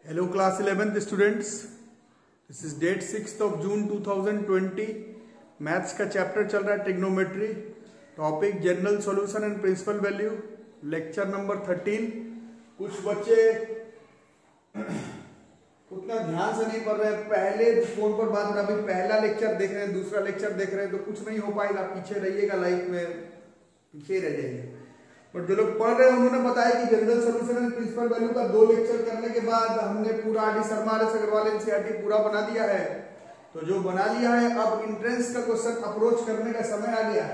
Hello class 11th students, this is date 6th of June 2020। Maths का chapter चल रहा है trigonometry, topic general solution and principal value, lecture number 13। कुछ बच्चे उतना ध्यान से नहीं पढ़ रहे हैं, पहले फोन पर बात हो रहा है, अभी पहला लेक्चर देख रहे हैं, दूसरा लेक्चर देख रहे हैं, तो कुछ नहीं हो पाएगा, पीछे रहिएगा, लाइफ में पीछे रह जाइए। और जो लोग पढ़ रहे हैं उन्होंने बताया कि general solution and principal value का 2 लेक्चर करने के बाद हमने पूरा R D Sharma Agarwal NCERT पूरा बना दिया है। तो जो बना लिया है, अब इंट्रेंस का क्वेश्चन अप्रोच करने का समय आ गया।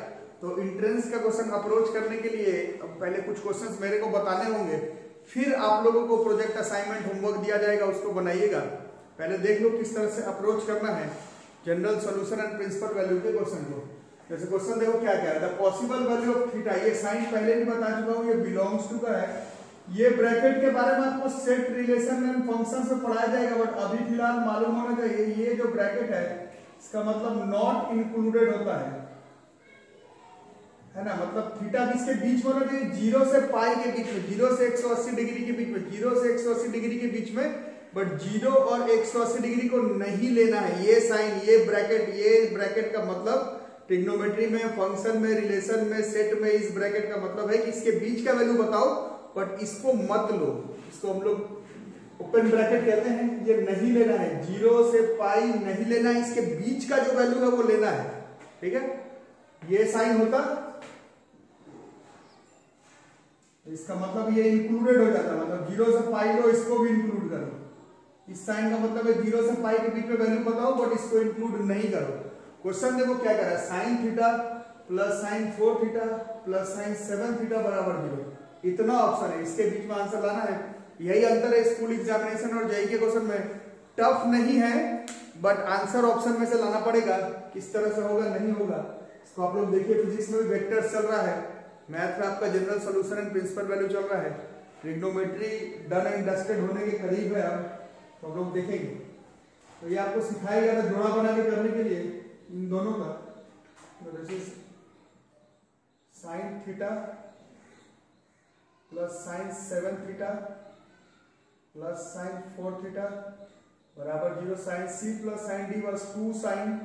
तो इंट्रेंस का क्वेश्चन अप्रोच करने के लिए अब पहले कुछ क्वेश्चंस मेरे को बताने होंगे, फिर आप लोगों को प्रोजेक्ट असाइनमेंट होमवर्क दिया जाएगा, उसको बनाइएगा। पहले देख लो किस तरह से अप्रोच करना है general solution and principal value के क्वेश्चन को। जैसे क्वेश्चन देखो क्या कह रहा है, पॉसिबल वैल्यू ऑफ थीटा, ये साइन पहले भी बता चुका हूं, ये बिलोंग्स टू का है। ये ब्रैकेट के बारे में आपको सेट रिलेशन एंड फंक्शन से पढ़ाया जाएगा, बट अभी फिलहाल मालूम होना चाहिए ये जो ब्रैकेट है इसका मतलब नॉट इंक्लूडेड होता है ना। मतलब थीटा किसके बीच में होना चाहिए, 0 से पाई के बीच में, 0 से 180 डिग्री के बीच में, 0 से 180 डिग्री के बीच में, बट 0 और 180 डिग्री को नहीं लेना है। ये साइन, ये ब्रैकेट का मतलब ट्रिग्नोमेट्री में, फंक्शन में, रिलेशन में, सेट में, इस ब्रैकेट का मतलब है कि इसके बीच का वैल्यू बताओ, बट इसको मत लो। इसको हम लोग ओपन ब्रैकेट कहते हैं। ये नहीं लेना है, 0 से पाई नहीं लेना है, इसके बीच का जो वैल्यू है वो लेना है। ठीक है, ये साइन होता, इसका मतलब ये इंक्लूडेड हो जाता, मतलब 0 से पाई लो, इसको भी इंक्लूड करो। इस साइन का मतलब है 0 से पाई के बीच में वैल्यू बताओ, बट इसको इंक्लूड नहीं करो। क्वेश्चन देखो क्या कर रहा है, sign theta plus sine 4 theta plus sine 7 theta बराबर 0, इतना ऑप्शन है, इसके बीच में आंसर लाना है। यही अंतर है स्कूल एग्जामिनेशन और जेईई के क्वेश्चन में। टफ नहीं है, बट आंसर ऑप्शन में से लाना पड़ेगा। किस तरह से होगा नहीं होगा इसको आप लोग देखिए। फिजिक्स में भी वेक्टर्स चल रहा है, मैथ में आपका general solution and principal value चल रहा है, ट्रिग्नोमेट्री डन एंड डस्टेड होने के करीब है अब, तो हम लोग देखेंगे। तो ये आपको सिखाया गया था जोड़ा बना के करने के लिए इन दोनों का। तो this is sine theta plus sine 7 theta plus sine 4 theta बराबर 0। Sine C plus sine D was 2 sine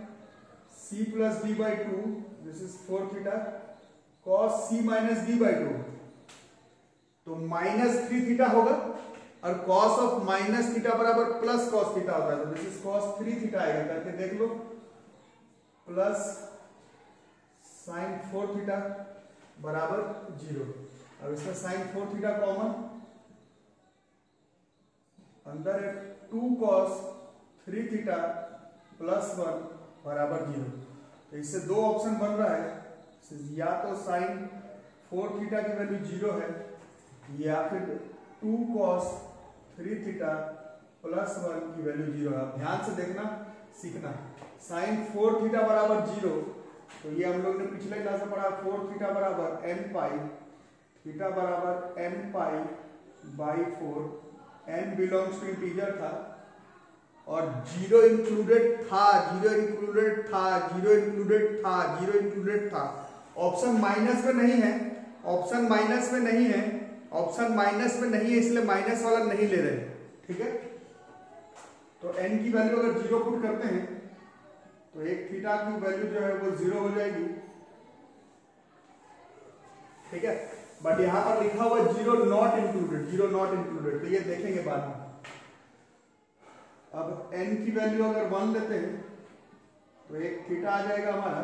C plus D by 2, this is 4 theta, cos C minus D by 2, तो माइनस 3 थीटा होगा, और cos of minus theta बराबर plus cos theta होता है, तो this is cos 3 theta आएगा। करके देख लो, प्लस साइन 4 थीटा बराबर 0। अब इसमें साइन 4 थीटा कॉमन, अंदर है 2 कॉस 3 थीटा प्लस 1 बराबर 0। तो इससे 2 ऑप्शन बन रहा है, या तो साइन 4 थीटा की वैल्यू 0 है, या फिर 2 कॉस 3 थीटा प्लस 1 की वैल्यू 0 है। अब ध्यान से देखना, सीखना। साइन 4 थीटा बराबर 0, तो ये हम लोग ने पिछले क्लास में पढ़ा, 4 थीटा बराबर n पाई, थीटा बराबर n pi by 4, n belongs to integer था, और 0 इंक्लूडेड था, 0 इंक्लूडेड था, 0 इंक्लूडेड था, 0 इंक्लूडेड था। ऑप्शन माइनस में नहीं है, ऑप्शन माइनस में नहीं है, ऑप्शन माइनस में नहीं है, इसलिए माइनस वाला नहीं ले रहे। ठीक है, तो n की वैल्यू अगर 0 पुट करते हैं तो एक थीटा की वैल्यू जो है वो 0 हो जाएगी। ठीक है, बट यहां पर लिखा हुआ 0 नॉट इंक्लूडेड, 0 नॉट इंक्लूडेड, तो ये देखेंगे बाद में। अब n की वैल्यू अगर 1 लेते हैं तो एक थीटा आ जाएगा हमारा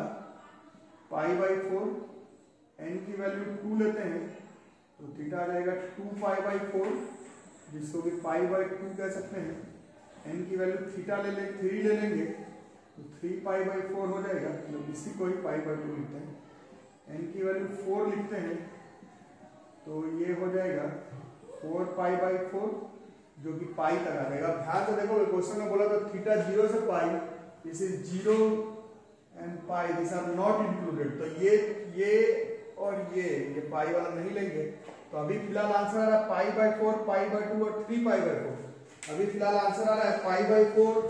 पाई बाई 4, n की वैल्यू 2 लेते हैं तो थीटा आ जाएगा 2 पाई बाई 4, जिसको भी पाई बाई 2 कह सकते हैं। n की वैल्यू थीटा ले लेंगे, 3 ले लेंगे तो 3 पाई बाई 4 हो जाएगा, मतलब इसी को ही पाई बाई 2 लिखते हैं। n की वैल्यू 4 लिखते हैं तो ये हो जाएगा 4 पाई बाई 4, जो कि पाई तक आ जाएगा। ध्यान से देखो, क्वेश्चन में बोला तो थीटा 0 से pi, this is 0 and pi, this are not included. तो ये और ये पाई वाला नहीं लेंगे। तो अभी फिलहाल आंसर आ रहा है पाई बाई 4, पाई बाई 2 और 3 पाई बाई 4। अभी फिलहाल आंसर आ रहा है पाई by 4,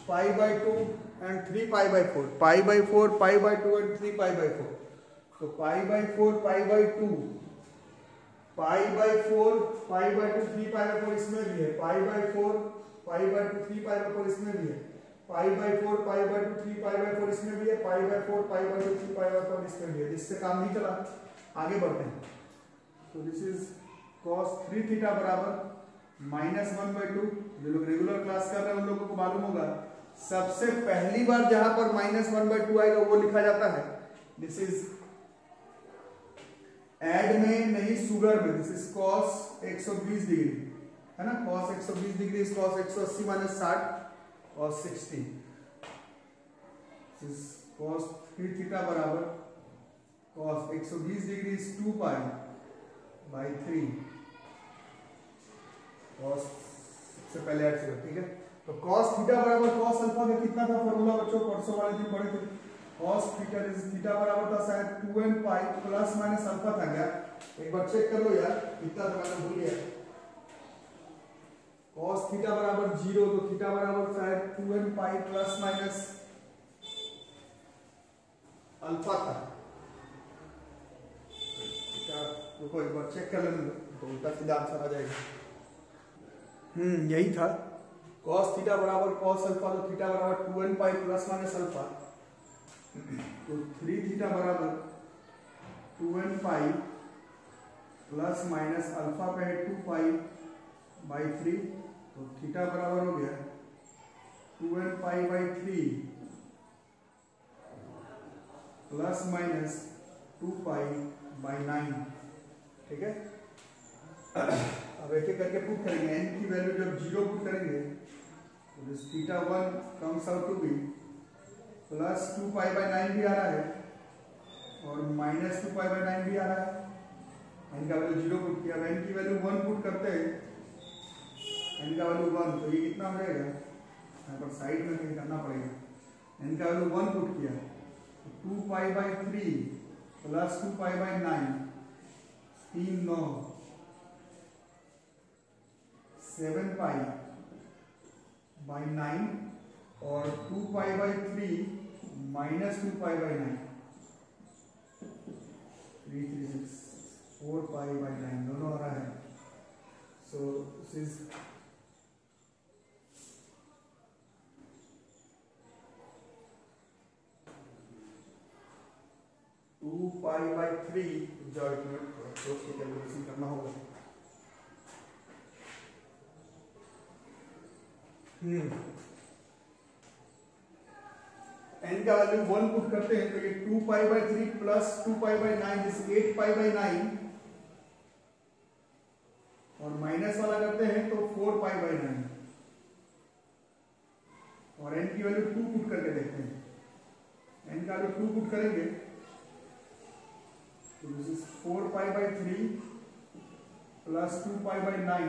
pi by 2 and 3 pi by 4, pi by 4, pi by 2 and 3 pi by 4। तो पाई बाई 4, पाई बाई 2 π/4 π/2 3π/4 इसमें भी है, π/4 π/2 3π/4 इसमें भी है, π/4 π/2 3π/4 इसमें भी है, π/4 π/2 3π/4 इसमें भी है। इससे काम नहीं चला, आगे बढ़ते हैं। तो दिस इज cos 3 थीटा बराबर -1/2। जो लोग रेगुलर क्लास कर रहे हैं उन लोगों को मालूम होगा, सबसे पहली बार जहां पर -1/2 आएगा वो लिखा जाता है, दिस इज ऐड में नहीं शुगर में, दिस इज cos 120 डिग्री है ना, cos 120 डिग्री इज cos 180 - 60 और 60। दिस इज cos 3 थीटा बराबर cos 120 डिग्री इज 2π/3 cos से पहले ऐड करो, ठीक है। तो cos थीटा बराबर cos अल्फा का कितना था फॉर्मूला बच्चों, परसों वाले दिन पढ़े थे। cos थीटा इज थीटा बराबर था शायद 2nπ प्लस माइनस अल्फा था क्या, एक बार चेक कर लो यार कितना था, मैंने भूल गया। cos थीटा बराबर 0, तो थीटा बराबर शायद 2nπ प्लस माइनस अल्फा था। रुको एक बार चेक कर लेंगे तो उल्टा सीधा आंसर आ जाएगा। यही था, cos थीटा बराबर cos अल्फा, तो थीटा बराबर 2nπ प्लस माइनस अल्फा, तो 3 थीटा बराबर 2nπ प्लस माइनस अल्फा पे है 2π/3, तो थीटा बराबर हो गया 2nπ/3 प्लस माइनस 2π/9, ठीक है। अब एक एक करके पुट करेंगे, n की वैल्यू जब 0 पुट करेंगे तो this theta 1 comes out to be plus 2π/9 भी आ रहा है और माइनस 2π/9 भी आ रहा है। n का वैल्यू 0 पुट किया, n की वैल्यू 1 पुट करते हैं, n का वैल्यू 1, तो ये कितना हो जाएगा, यहाँ पर साइड में कहीं करना पड़ेगा। n का वैल्यू 1 पुट किया, 2π/3 प्लस 2π/9 3 9 7π/9 और 2π/3 माइनस 2π/9 3 3 6 4π/9 दोनों आ रहा है। सो दिस इज 2π/3 जॉइंट में सोच के कैलकुलेशन करना होगा। n का वैल्यू 1 पुट करते हैं तो ये 2π/3 प्लस 2π/9 दिस 8π/9 और माइनस वाला करते हैं तो 4π/9 और n की वैल्यू 2 पुट करके देखते हैं। n का वैल्यू 2 पुट करेंगे तो दिस इज 4π/3 प्लस 2π/9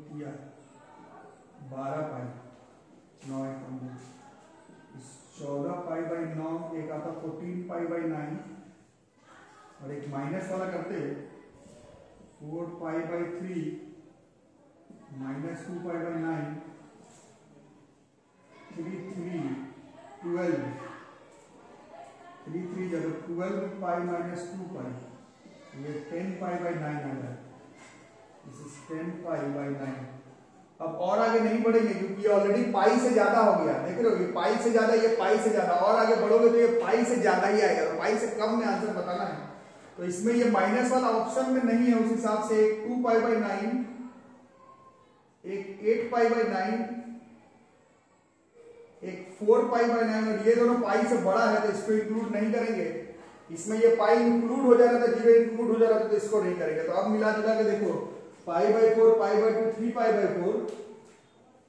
किया 12π 9 14π/9 एक आता 14π/9 और एक माइनस वाला करते 4π/3 माइनस 2π/9 3 3 12 3 3 जब 12π माइनस 2π ये 10π/9 आ रहा है। This is 10π/9। अब और आगे नहीं बढ़ेंगे क्योंकि ये ऑलरेडी पाई से ज्यादा हो गया, देख रहे हो, ये पाई से ज्यादा, ये पाई से ज्यादा, और आगे बढ़ोगे तो ये पाई से ज्यादा ही आएगा, तो पाई से कम में आंसर बताना है। तो इसमें ये माइनस वाला ऑप्शन में नहीं है, उस हिसाब से एक 2π/9 एक 8π/9 एक 4π/9 और ये दोनों पाई से बड़ा है तो इसको इंक्लूड नहीं करेंगे। इसमें ये पाई इंक्लूड हो जा रहा था, जीरो इंक्लूड हो जा रहा था, तो इसको नहीं करेंगे। तो अब मिला जुला के देखो π/4 π/2 3π/4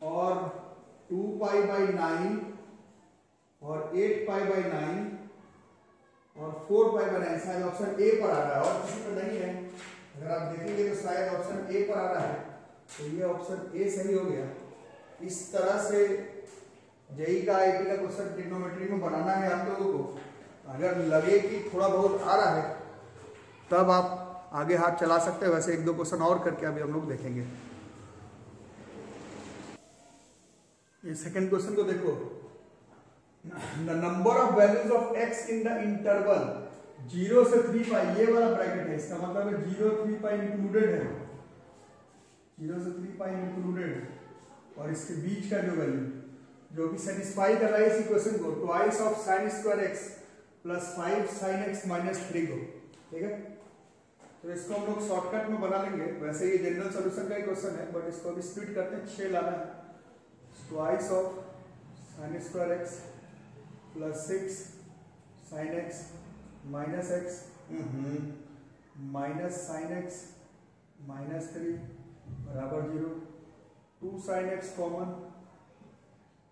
और 2π/9 और 8π/9 और 4π/9 शायद ऑप्शन ए पर आ रहा है और किसी पर नहीं है। अगर आप देखेंगे तो शायद ऑप्शन ए पर आ रहा है, तो ये ऑप्शन ए सही हो गया। इस तरह से जेई का आईटी का क्वेश्चन ट्रिग्नोमेट्री में बनाना है आप लोगों को। अगर लगे कि थोड़ा बहुत आ रहा है तब आप आगे हाथ चला सकते हैं, वैसे एक दो क्वेश्चन और करके अभी हम लोग देखेंगे। ये सेकंड क्वेश्चन को देखो, the number of values of x in the interval 0 से 3 पाई, ये वाला ब्रैकेट है, इसका मतलब है 0 3 पाई इंक्लूडेड है, 0 से 3 पाई इंक्लूडेड, और इसके बीच का जो वैल्यू जो कि सेटिस्फाई कर रहा है इस इक्वेशन को, twice of sine square x plus 5 sine x minus 3 को, ठीक है। तो इसको हम लोग शॉर्टकट में बना लेंगे, वैसे ये जनरल सॉल्यूशन का ही क्वेश्चन है, बट इसको अभी स्प्लिट करते हैं, 6 लाना है, twice of sine square x plus 6 sine x minus x minus sine x minus 3 बराबर 0, 2 साइन x कॉमन,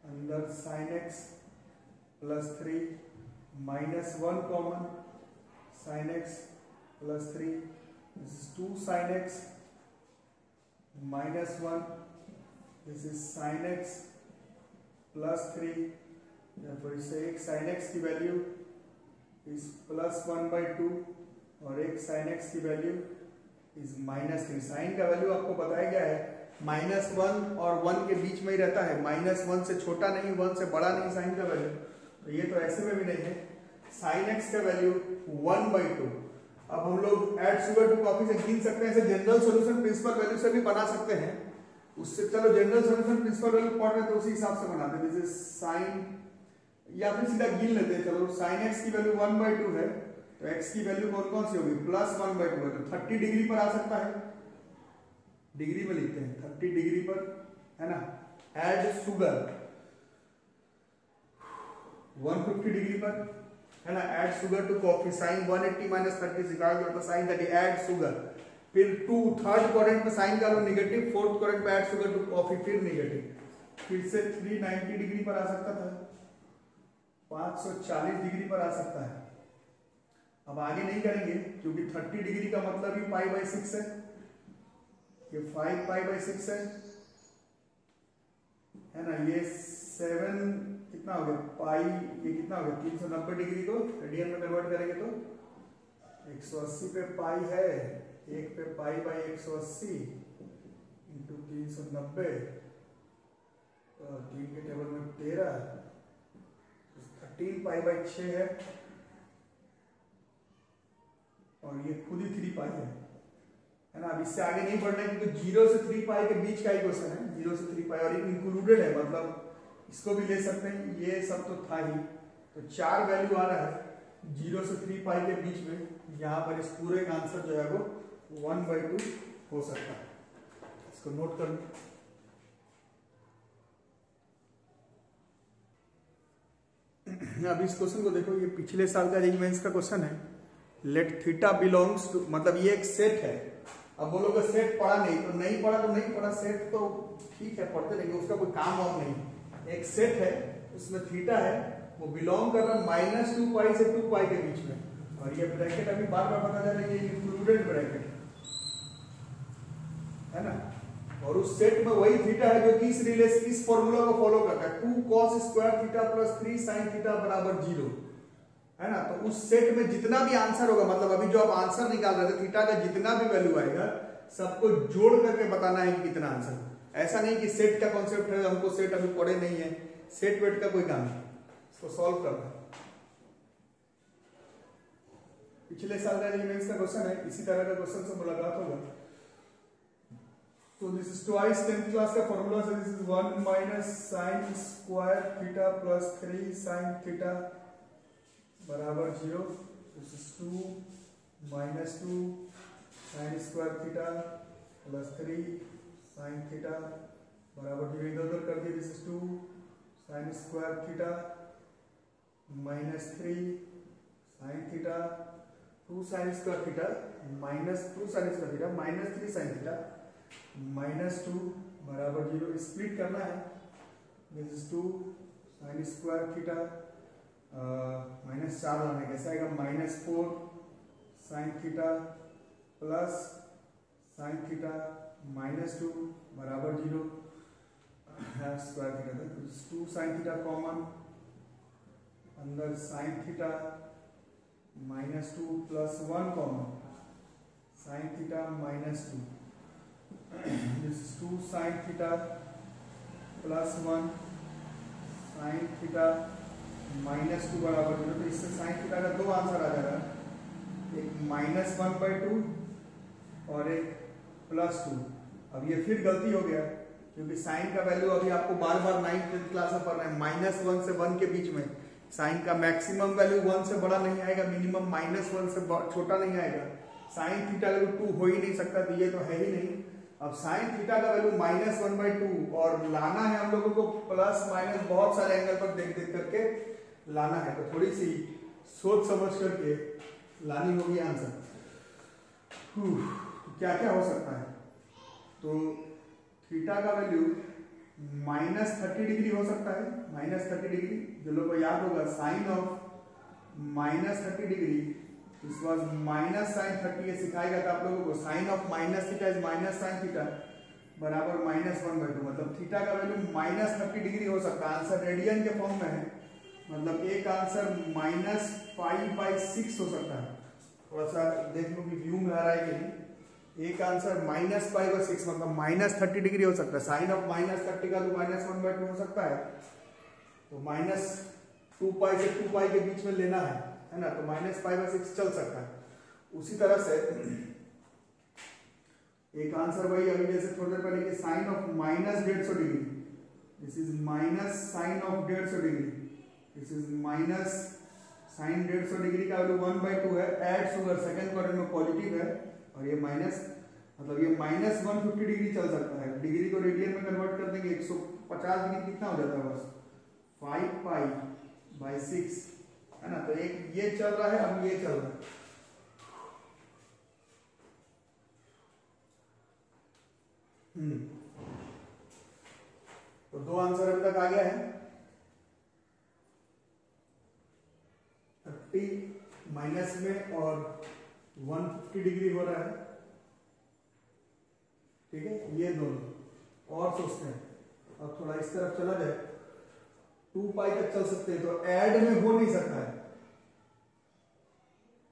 अंदर sine x plus 3 minus 1 common, sine x plus 3, this is 2 sine x minus 1, this is sine x plus 3, फिर इससे एक sine x की value is plus 1/2 और एक sine x की value is minus 3। Sign का value आपको बताया गया है -1 और 1 के बीच में ही रहता है, -1 से छोटा नहीं, 1 से बड़ा नहीं साइन का वैल्यू, तो ये तो ऐसे में भी नहीं है। साइन x का वैल्यू 1/2। अब हम लोग ऐड शुगर टू कॉफी से गिन सकते हैं, ऐसे जनरल सॉल्यूशन प्रिंसिपल वैल्यू से भी बना सकते हैं, उससे चलो जनरल सॉल्यूशन प्रिंसिपल वैल्यू पढ़ रहे हैं तो उसी हिसाब से बनाते हैं, जैसे साइन, या फिर सीधा गिन लेते हैं, चलो साइन x की वैल्यू 1/2 है, तो x की वैल्यू कौन कौन सी होगी, प्लस 1/2 है, तो 30 डिग्री पर आ सकता है, डिग्री में लिखते हैं 30 डिग्री पर, है ना। ऐड शुगर 150 डिग्री पर, है ना। Add sugar to coffee, sine 180 minus 30 सिखाया गया था, साइन 30, ऐड शुगर, फिर 2 थर्ड क्वाड्रेंट में साइन का लो नेगेटिव, फोर्थ क्वाड्रेंट में ऐड शुगर टू कॉफी, फिर नेगेटिव, फिर से 390 डिग्री पर आ सकता था, 540 डिग्री पर आ सकता है। अब आगे नहीं करेंगे क्योंकि 30 डिग्री का मतलब ही π/6 है, ये 5 π/6 है ना, ये 7 कितना हो गया पाई, ये कितना हो गया 390 डिग्री को रेडियन में कन्वर्ट करेंगे तो 180 पे पाई है, 1 पे π/180 इंटू 390, तो 3 के टेबल में 13, 13 π/6 है, और ये खुद ही 3 पाई है ना। अब इससे आगे नहीं बढ़ना है क्योंकि 0 से 3 पाई के बीच का ही क्वेश्चन है, 0 से 3 पाई, और ये इंक्लूडेड है, मतलब इसको भी ले सकते हैं, ये सब तो था ही, तो 4 वैल्यू आ रहा है 0 से 3 पाई के बीच में, यहाँ पर इस पूरे का आंसर जो है वो 1/2 हो सकता है, इसको नोट कर लो। अब इस क्वेश्चन को देखो, ये पिछले साल का रेजिमेंट्स का क्वेश्चन है, लेट थीटा बिलोंग्स टू, मतलब ये एक सेट है, अब बोलोगे सेट पढ़ा नहीं, तो नहीं पढ़ा तो नहीं पढ़ा, सेट तो ठीक है पढ़ते रहेंगे, उसका कोई काम और नहीं, एक सेट है उसमें थीटा है, वो बिलोंग कर रहा है -2 पाई से 2 पाई के बीच में, और ये ब्रैकेट अभी बार बार पता चला ये इंक्लूडेड ब्रैकेट है ना, और उस सेट में वही थीटा है जो कि इस फॉर्मूला को फॉलो करता है, 2 cos square theta plus 3 sin theta बराबर 0, है ना। तो उस सेट में जितना भी आंसर होगा, मतलब अभी जो आप आंसर निकाल रहे थे, थीटा का जितना भी वैल्यू आएगा सबको जोड़ करके बताना है कि कितना आंसर, ऐसा नहीं कि सेट का कॉन्सेप्ट है, हमको सेट अभी पढ़े नहीं है, सेट वेट का कोई काम नहीं, इसको सॉल्व करना। पिछले साल का एलिमेंट्स का क्वेश्चन है, इसी तरह का क्वेश्चन से मुलाकात होगा। So this is twice 10th class का formula, so this is 1 minus sin square theta plus 3 sin theta बराबर 0, this is 2 minus 2 sin square theta plus 3 sin theta बराबर 0, इधर उधर कर दिए, this is 2 sin square theta minus 3 sin theta, 2 sin square theta minus 2 sin square theta minus 3 sin theta -2 बराबर 0, split करना है, this is 2 sine square theta -4 लाना है, कैसा आएगा -4 sign theta plus sine theta -2 बराबर 0, स्क्वायर थीटा था, 2 sine theta common, अंदर sine theta -2 plus 1 common, sine theta -2, this is 2 sin theta plus 1 sin theta -2 बराबर 0। तो इससे साइन थीटा का दो आंसर आ जाएगा, एक -1/2 और एक +2। अब ये फिर गलती हो गया, क्योंकि साइन का वैल्यू अभी आपको बार बार 9th क्लास में पढ़ना है, -1 से 1 के बीच में साइन का मैक्सिमम वैल्यू 1 से बड़ा नहीं आएगा, मिनिमम -1 से छोटा नहीं आएगा। साइन थीटा का 2 हो ही नहीं सकता, तो ये तो है ही नहीं। अब साइन थीटा का वैल्यू -1/2 और लाना है हम लोगों को प्लस माइनस बहुत सारे एंगल पर देख देख करके लाना है, तो थोड़ी सी सोच समझ करके लानी होगी आंसर। क्या क्या हो सकता है, तो थीटा का वैल्यू -30 डिग्री हो सकता है, -30 डिग्री। जो लोग को याद होगा sine of -30 degree, this was -sin30, ये सिखाएगा था आप लोगों को। Sine of -theta is -sin theta बराबर -1/2, मतलब थीटा का वैल्यू -30 डिग्री हो सकता है। आंसर रेडियन के फॉर्म में है, मतलब एक आंसर -π/6 हो सकता है। थोड़ा सा देख लो कि व्यू में आ रहा है कि नहीं। एक आंसर -π/6 मतलब -30 डिग्री हो सकता है। साइन ऑफ -30 का तो -1/2 हो सकता है, तो -2π से 2π के बीच में लेना है ना, तो -π/6 चल सकता है। उसी तरह से एक आंसर वही अभी जैसे थोड़ी देर पहले कि sine of -150 degree, this is minus sine of 150 degree, this is minus sine 150 degree का वैल्यू 1/2 है। ऐड शुगर सेकंड क्वाड्रेंट में पॉजिटिव है, और ये माइनस मतलब ये -150 डिग्री चल सकता है। डिग्री को रेडियन में कन्वर्ट कर देंगे, 150 डिग्री कितना हो जाता है, बस 5π/6 है ना। तो एक ये चल रहा है, अब ये चल रहा है। तो दो आंसर अभी तक आ गया है। 30 माइनस में और 150 डिग्री हो रहा है, ठीक है। ये दोनों और सोचते हैं, अब थोड़ा इस तरफ चला जाए, 2π तक चल सकते हैं, तो ऐड में हो नहीं सकता है,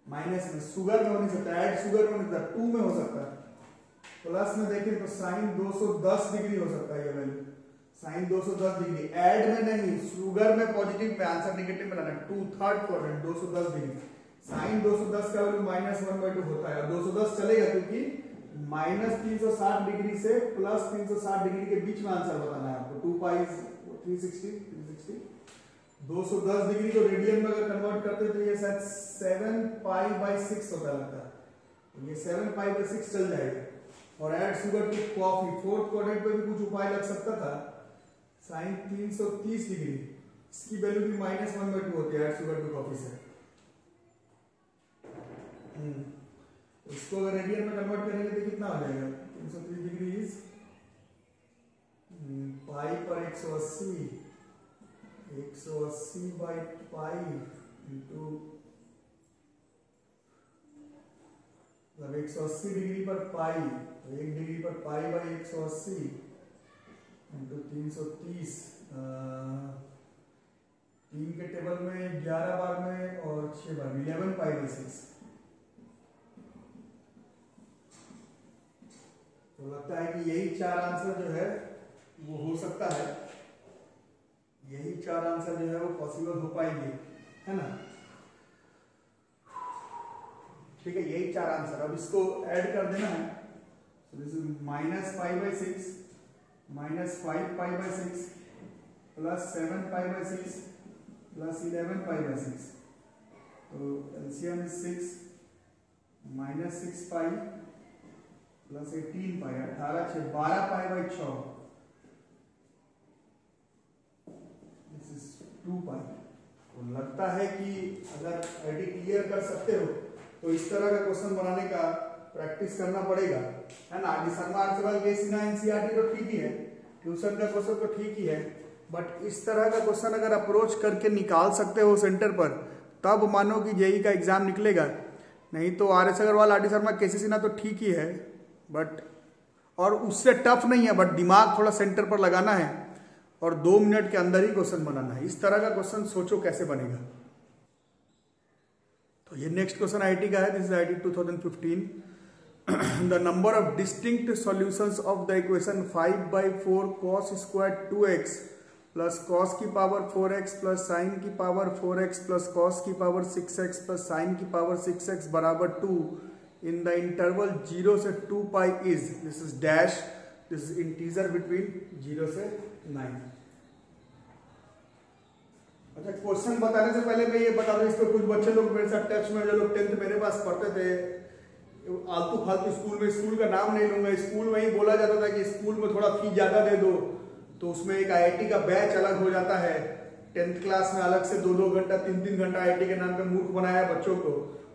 माइनस में शुगर में हो नहीं सकता, ऐड शुगर में नहीं सकता, 2 में हो सकता है। प्लस में देखें तो साइन 210 डिग्री हो सकता है ये वैल्यू, साइन 210 डिग्री। ऐड में नहीं, शुगर में पॉजिटिव में, आंसर नेगेटिव में लाना, 2 थर्ड क्वाड्रेंट 210 डिग्री। साइन 210 का वैल्यू -1/2 होता है, और 210 चलेगा क्योंकि -360 डिग्री से +360 डिग्री के बीच में आंसर बताना है आपको। 2π 360 210 डिग्री को रेडियन में अगर कन्वर्ट करते तो ये शायद 7π/6 होता लगता है, तो ये 7π/6 चल जाएगा। और add sugar to coffee, fourth quadrant पे भी कुछ उपाय लग सकता था। साइन 330 डिग्री, इसकी वैल्यू भी -1/2 होती है ऐड शुगर टू कॉफी से। इसको अगर रेडियन में कन्वर्ट करेंगे तो कितना हो जाएगा, 330 डिग्री इज π/180, 180/π इंटू मतलब 180 डिग्री पर पाई, तो 1 डिग्री पर π/180 इंटू 330, 3 के टेबल में 11 बार में और 6 बार 11π/6। तो लगता है कि यही 4 आंसर जो है वो हो सकता है, यही 4 आंसर जो है वो पॉसिबल हो पाएंगे, है ना। ठीक है, यही 4 आंसर। अब इसको ऐड कर देना है, तो दिस इज -π/6 -5π/6 प्लस 7π/6 प्लस 11π/6, तो LCM is 6 -6π plus 18π, 18 6 12π/6, this is 2π। तो लगता है कि अगर आईडी क्लियर कर सकते हो तो इस तरह का क्वेश्चन बनाने का प्रैक्टिस करना पड़ेगा, है ना। आदि शर्मा आर्चवाल के सिन्हा एनसीईआरटी तो ठीक ही है, ट्यूशन का क्वेश्चन तो ठीक ही है, बट इस तरह का क्वेश्चन अगर अप्रोच करके निकाल सकते हो सेंटर पर, तब मानो कि जेईई का एग्जाम निकलेगा। नहीं तो आरएस अग्रवाल, आदि शर्मा, केसी सिन्हा तो ठीक ही है, बट और उससे टफ नहीं है, बट दिमाग थोड़ा सेंटर पर लगाना है और 2 मिनट के अंदर ही क्वेश्चन बनाना है। इस तरह का क्वेश्चन सोचो कैसे बनेगा। तो ये नेक्स्ट क्वेश्चन आईटी का है, this is IT 2015। The number of distinct solutions of the equation 5/4 cos² 2x plus cos की पावर 4x प्लस साइन की पावर 4x प्लस कॉस की पावर 6x प्लस साइन की पावर 6x बराबर 2 in the interval 0 से 2 pi is this is dash this is integer between 0 से 9। अच्छा, question बताने से पहले मैं ये बता दूं, इस पर कुछ बच्चे लोग मेरे साथ टच में, जो लोग 10th मेरे पास पढ़ते थे, आलतू फालतू स्कूल में, स्कूल का नाम नहीं लूंगा, स्कूल में ही बोला जाता था कि स्कूल में थोड़ा फीस ज्यादा दे दो तो उसमें एक आईआईटी का बैच अलग हो जाता है। 10th क्लास में अलग से 2-2 घंटा 3-3 घंटा आईआईटी के नाम पे मूर्ख बनाया बच्चों को।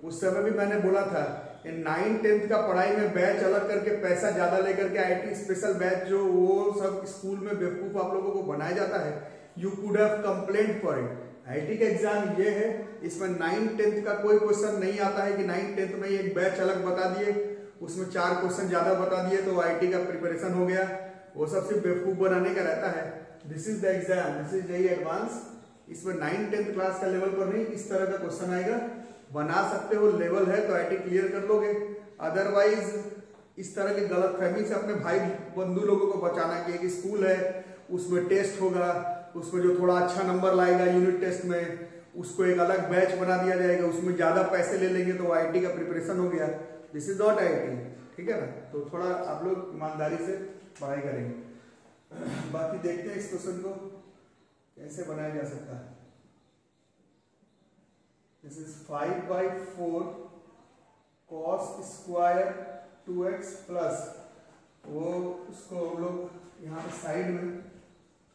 उस समय भी मैंने बोला था 9-10th का पढ़ाई में बैच अलग करके पैसा ज्यादा लेकर के आईआईटी स्पेशल बैच जो वो सब स्कूल में बेवकूफ आप लोगों को बनाया जाता है। You could have complaint for it. IIT का एग्जाम ये है, इसमें 9-10th का कोई क्वेश्चन नहीं आता है कि 9-10th में एक बैच अलग बता दिए, उसमें 4 क्वेश्चन ज्यादा बता दिए तो आईआईटी का प्रिपरेशन हो गया। वो सब सिर्फ बेवकूफ बनाने का रहता है। This is the exam, this is JEE advance. इसमें 9-10th क्लास का लेवल पर नहीं, इस तरह का क्वेश्चन आएगा। बना सकते हो, लेवल है तो आईआईटी क्लियर कर लोगे। अदरवाइज इस तरह की गलतफहमी से अपने भाई बंधु लोगों को बचाना कि एक स्कूल है उसमें टेस्ट होगा, उसमें जो थोड़ा अच्छा नंबर लाएगा यूनिट टेस्ट में उसको एक अलग बैच बना दिया जाएगा, उसमें ज्यादा पैसे ले लेंगे तो आईआईटी का प्रिपरेशन हो गया। दिस इज नॉट आईआईटी, ठीक है ना। तो थोड़ा आप लोग ईमानदारी से पढ़ाई करेंगे। बाकी देखते हैं इस क्वेश्चन को कैसे बनाया जा सकता है। This is 5/4 cos square 2x plus, वो उसको हम लोग यहाँ पे साइड में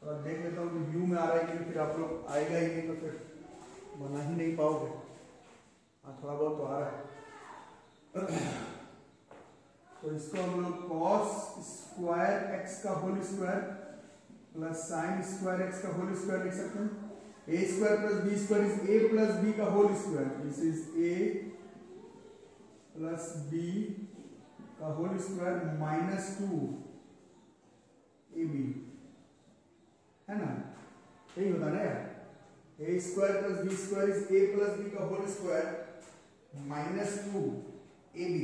थोड़ा देख लेता हूँ व्यू में आ रहा है कि फिर आप लोग आएगा ही नहीं तो फिर बना ही नहीं पाओगे। हाँ, थोड़ा बहुत तो आ रहा है। तो इसको हम लोग cos स्क्वायर x का whole square plus sine square x का होल स्क्वायर लिख सकते हैं। a square plus b square is a plus b का whole square, this is a plus b का होल स्क्वायर माइनस 2 ab, है ना। यही होता है ना यार, a square plus b square is a plus b का whole square minus 2 ab।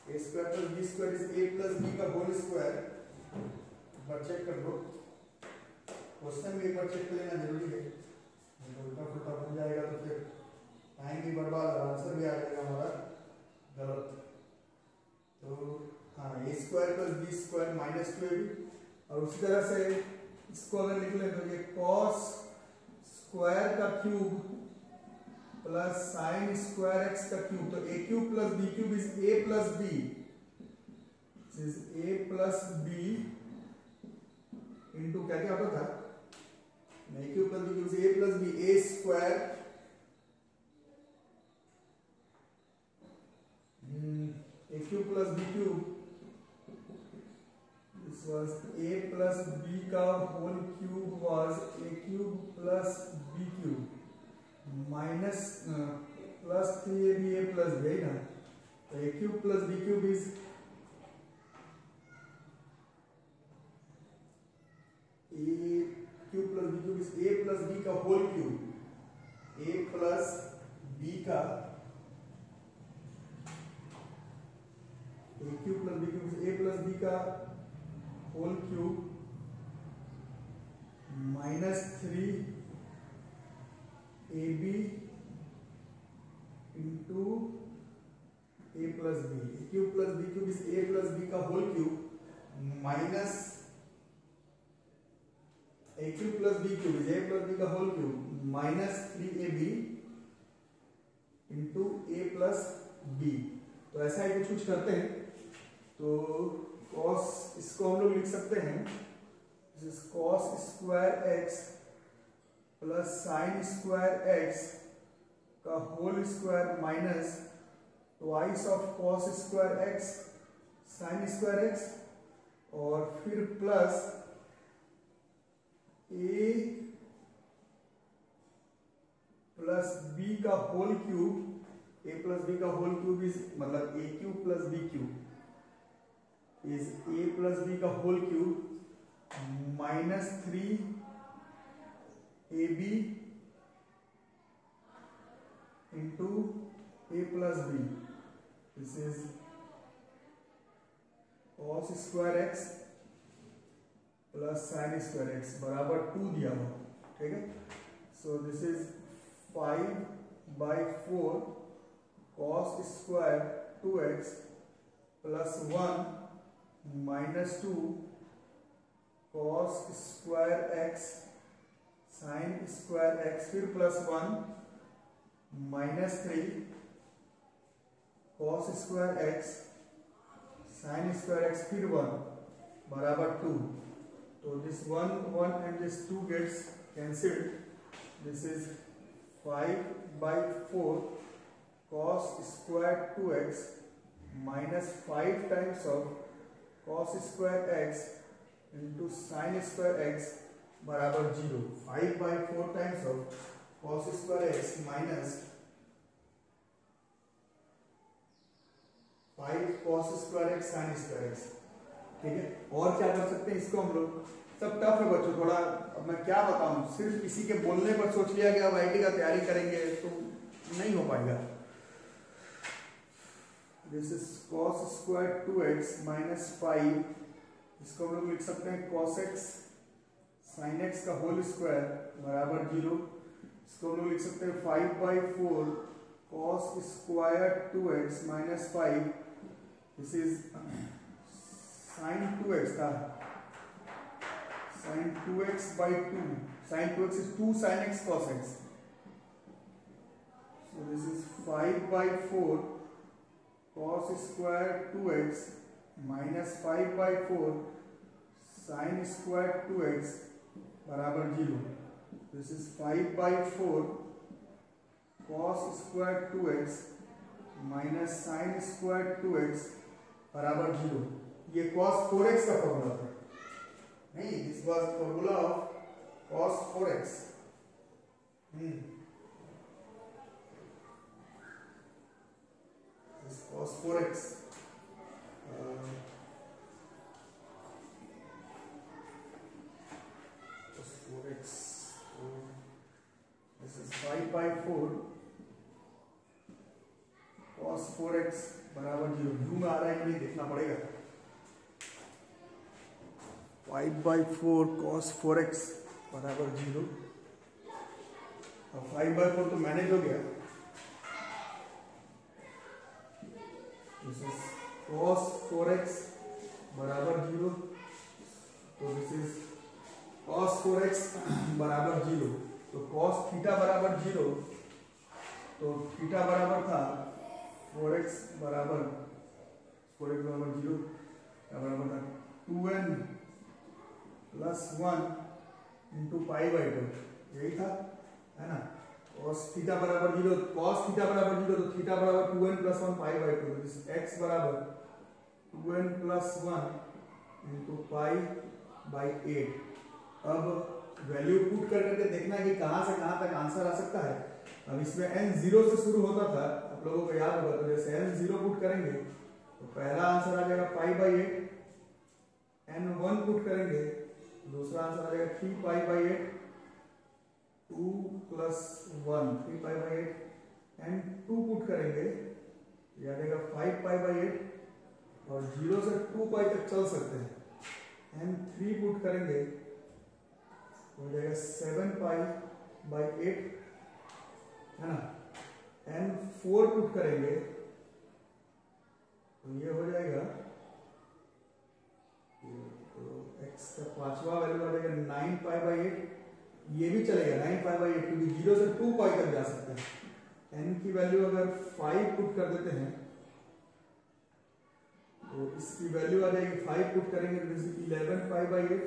a square plus b square is a plus b का होल स्क्वायर। एक बार चेक कर लो, क्वेश्चन भी एक बार चेक कर लेना जरूरी है, उल्टा फुल्टा बन जाएगा तो फिर टाइम भी बर्बाद और आंसर भी आ जाएगा हमारा गलत। तो हाँ, a square plus b square minus 2ab, और उसी तरह से इसको अगर लिख ले तो ये cos स्क्वायर का cube plus sine square x का क्यूब, तो a cube plus b cube is a plus b, is a plus b into क्या क्या होता था, a cube plus b cube से a plus b, a square a cube plus b cube, this was a plus b का whole cube was a cube plus b cube minus plus 3ab a plus b, ना। तो a cube plus b cube is a cube plus b cube is a plus b का whole cube, a plus b का a cube plus b cube is a plus b का whole cube minus 3ab into a plus b, a cube plus b cube is a plus b का whole cube minus a cube plus b cube is a plus b का whole cube minus 3ab into a plus b। तो ऐसा ही कुछ करते हैं। तो cos, इसको हम लोग लिख सकते हैं cos square x plus sine square x का whole square minus twice of cos square x sine square x, और फिर प्लस a प्लस b का whole cube, a plus b का होल क्यूब इज मतलब a cube plus b cube is a plus b का whole cube minus 3ab into a plus b, this is cos square x plus sine square x बराबर 2 दिया हुआ, ठीक है। So this is 5/4 cos square 2x plus 1 minus 2 cos square x sine square x फिर plus 1 minus 3 cos square x sine square x फिर 1 बराबर 2। तो this 1 and this 2 gets cancelled. This is 5/4 cos square 2x minus 5 times of cos square x into sin square x बराबर 0। 5/4 times of cos square x minus 5 cos square x sign square x, ठीक है। और क्या कर सकते हैं इसको हम लोग, सब टफ है बच्चों थोड़ा, अब मैं क्या बताऊं, सिर्फ किसी के बोलने पर सोच लिया कि अब आईटी का तैयारी करेंगे तो नहीं हो पाएगा। This is cos square 2x minus 5, इसको हम लोग लिख सकते हैं cos x sin x का होल स्क्वायर बराबर 0। इसको हम लोग लिख सकते हैं 5/4 cos square 2x minus 5, this is sin 2x का sin 2x/2, sin 2x is 2 sin x cos x, so this is 5/4 cos square 2x minus 5/4 sin square 2x बराबर 0। this is 5/4 cos square 2x minus sin square 2x बराबर 0। ये cos 4x का formula था, नहीं, this was formula of cos 4x। This cos 4x cos 4x, this is 5/4 cos 4x बराबर 0। View में आ रहा है कि नहीं देखना पड़ेगा। 5/4 cos 4x बराबर 0। अब 5/4 तो मैनेज हो गया, दिस इज cos 4x बराबर 0। तो दिस इज cos 4x बराबर 0। तो cos थीटा बराबर 0, तो थीटा बराबर था 4x बराबर 0 का बराबर था 2n प्लस 1 इंटू π/2, यही था, है ना। cos थीटा बराबर 0, cos थीटा बराबर 0, तो थीटा बराबर 2n प्लस 1 π/2, तो x बराबर 2n प्लस 1 इंटू π/8। अब वैल्यू पुट कर करके देखना है कि कहाँ से कहाँ तक आंसर आ सकता है। अब इसमें n 0 से शुरू होता था, आप लोगों को याद होगा, तो जैसे n 0 पुट करेंगे तो पहला आंसर आ जाएगा π/8, n 1 पुट करेंगे दूसरा आंसर आ जाएगा 3π/8, 2 प्लस 1 3π/8, n 2 पुट करेंगे ये आ जाएगा 5π/8, और 0 से 2π तक चल सकते हैं। n 3 पुट करेंगे हो जाएगा 7π/8, है ना। n 4 पुट करेंगे तो ये हो जाएगा, तो x का पांचवा वैल्यू आ जाएगा 9π/8, ये भी चलेगा 9π/8, क्योंकि 0 से 2π तक जा सकते हैं। n की वैल्यू अगर 5 पुट कर देते हैं तो इसकी वैल्यू आ जाएगी, 5 पुट करेंगे तो 11π/8,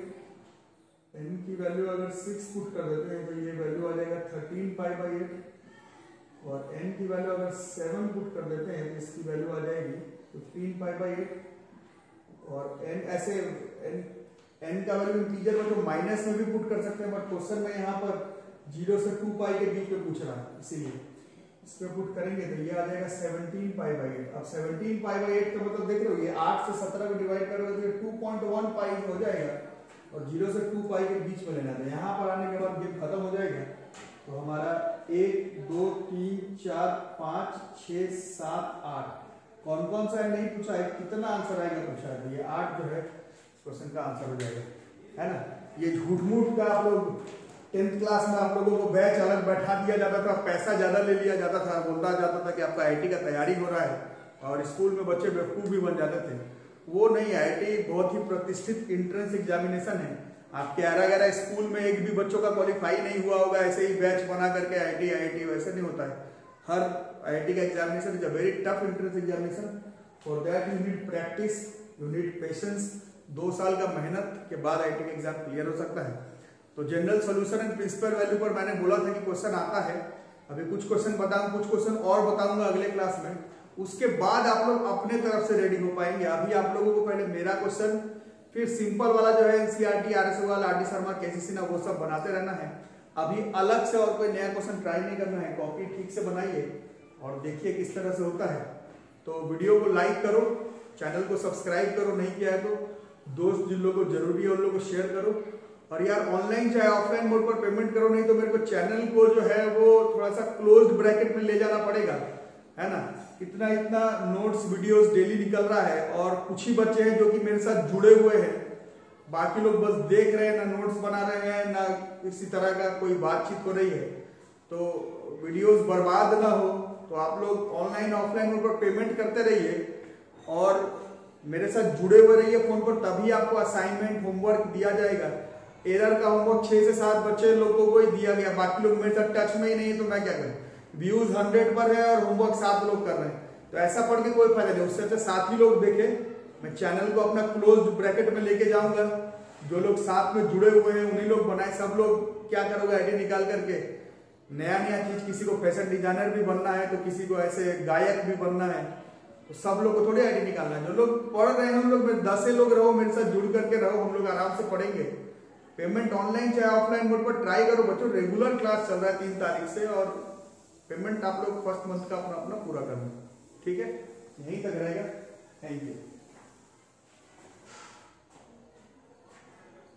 n की वैल्यू अगर 6 पुट कर देते हैं तो ये वैल्यू आ जाएगा 13π/8, और n की वैल्यू अगर 7 पुट कर देते हैं तो इसकी वैल्यू आ जाएगी 15π/8, और n ऐसे n का वैल्यू इंटीजर में तो माइनस में भी पुट कर सकते हैं, बट क्वेश्चन में यहाँ पर 0 से 2π के बीच में पूछ रहा है, इसीलिए इसमें पुट करेंगे तो ये आ जाएगा 17π/8। अब 17π/8 का मतलब देख रहे हो, ये 8 से 17 को डिवाइड करोगे तो ये 2.1π हो जाएगा, और 0 से 2π के बीच में लेना था। यहाँ पर आने के बाद ये खत्म हो जाएगा, तो हमारा 1 2 3 4 5 6 7 8 कौन कौन सा नहीं पूछा है, कितना आंसर आएगा पूछा है, तो ये 8 जो है क्वेश्चन का आंसर हो जाएगा। है ना। ये झूठ मूठ का आप लोग 10th क्लास में आप लोगों को बैच अलग बैठा दिया जाता था, पैसा ज्यादा ले लिया जाता था, बोलता जाता था कि आपका आईआईटी का तैयारी हो रहा है और स्कूल में बच्चे बेवकूफ भी बन जाते थे। वो नहीं, आईआईटी बहुत ही प्रतिष्ठित एंट्रेंस एग्जामिनेशन है। आपके 11 स्कूल में एक भी बच्चों का क्वालिफाई नहीं हुआ होगा ऐसे ही बैच बना करके आईआईटी वैसे नहीं होता है। हर आईआईटी का examination is a very tough entrance examination. For that you need practice, you need patience. 2 साल का मेहनत के बाद आईआईटी का एग्जाम क्लियर हो सकता है। तो general solution and principal value पर मैंने बोला था कि क्वेश्चन आता है। अभी कुछ क्वेश्चन बताऊंगा, कुछ क्वेश्चन और बताऊंगा अगले क्लास में। उसके बाद आप लोग अपने तरफ से रेडी हो पाएंगे। अभी आप लोगों को पहले मेरा क्वेश्चन, फिर सिंपल वाला जो है एनसीईआरटी, आरएस वाला, आरडी शर्मा, केसीसी ना, वो सब बनाते रहना है। अभी अलग से और कोई नया क्वेश्चन ट्राई नहीं करना है। कॉपी ठीक से बनाइए और देखिए किस तरह से होता है। तो वीडियो को लाइक करो, चैनल को सब्सक्राइब करो, नहीं किया है तो दोस्त जिन लोगों को जरूरी है उन लोगों को शेयर करो। और यार ऑनलाइन चाहे ऑफलाइन मोड पर पेमेंट करो, नहीं तो मेरे को चैनल को जो है वो थोड़ा सा क्लोज्ड ब्रैकेट में ले जाना पड़ेगा, है ना। इतना नोट्स वीडियोस डेली निकल रहा है और कुछ ही बच्चे हैं जो कि मेरे साथ जुड़े हुए हैं। बाकी लोग बस देख रहे हैं, ना नोट्स बना रहे हैं, ना किसी तरह का कोई बातचीत हो रही है। तो वीडियोस बर्बाद ना हो तो आप लोग ऑनलाइन ऑफलाइन मोड पर पेमेंट करते रहिए और मेरे साथ जुड़े हुए रहिए फोन पर, तभी आपको असाइनमेंट होमवर्क दिया जाएगा। एरर का होमवर्क 6 से 7 बच्चे लोगों को ही दिया गया, बाकी लोग मेरे साथ टच में ही नहीं है, तो मैं क्या करूं। व्यूज 100 पर है और होमवर्क 7 लोग कर रहे हैं, तो ऐसा पढ़ के कोई फायदा नहीं। उससे अच्छा 7 ही लोग देखे। मैं चैनल को अपना क्लोज्ड ब्रैकेट में लेके जाऊंगा। जो लोग साथ में जुड़े हुए हैं उन्हीं लोग बनाए। सब लोग क्या करोगे, आईडी निकाल करके नया चीज, किसी को फैशन डिजाइनर भी बनना है तो किसी को ऐसे गायक भी बनना है, तो सब लोग को थोड़ी आईडी निकालना है। जो लोग पढ़ रहे हैं हम लोग 10 लोग रहो, मेरे साथ जुड़ करके रहो, हम लोग आराम से पढ़ेंगे। पेमेंट ऑनलाइन चाहे ऑफलाइन मोड पर ट्राई करो बच्चों। रेगुलर क्लास चल रहा है 3 तारीख से और पेमेंट आप लोग फर्स्ट मंथ का अपना पूरा करना, ठीक है। यहीं तक रहेगा। Thank you.